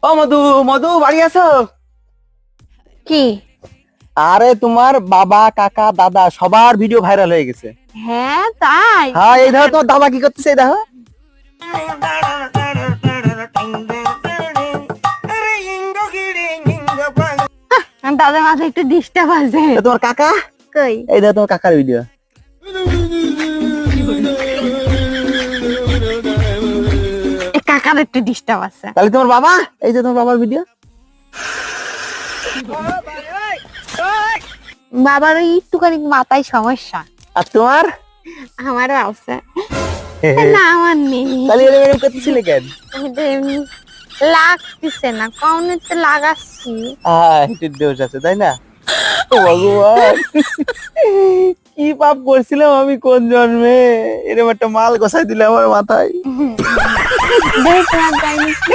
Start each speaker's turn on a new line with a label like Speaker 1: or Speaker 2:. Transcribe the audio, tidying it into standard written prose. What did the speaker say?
Speaker 1: ও মধু, মধু বাড়ি আছো?
Speaker 2: কি?
Speaker 1: আরে তোমার বাবা কাকা দাদা সবার ভিডিও ভাইরাল হয়ে গেছে।
Speaker 2: হ্যাঁ তাই?
Speaker 1: হ্যাঁ, এই দেখো তোমার দাদা কি করতেছে, এই দেখো।
Speaker 2: দাদার মাথায় একটু ডিস্টার্ব আছে।
Speaker 1: তো তোমার কাকা,
Speaker 2: কই?
Speaker 1: এই দেখো তোমার কাকার ভিডিও।
Speaker 2: কাকার একটু ডিস্টার্ব আছে।
Speaker 1: তাহলে তোমার বাবা, এই যে তোমার বাবার ভিডিও।
Speaker 2: বাবার ওই একটুখানি মাথায় সমস্যা।
Speaker 1: আর তোমার?
Speaker 2: আমারও আছে। না আমার নেই।
Speaker 1: তাহলে এরকম করতেছিলে কেন?
Speaker 2: এটা এমনি লাগতেছে না, কমনেতে লাগাচ্ছি।
Speaker 1: হিটের দোষ আছে তাই না? ও ভগবান, কি পাপ করছিলাম আমি কোন জন্মে, এরকম একটা মাল গোছাই দিলে আমার মাথায়।
Speaker 2: দেখলাম তাই নাকি?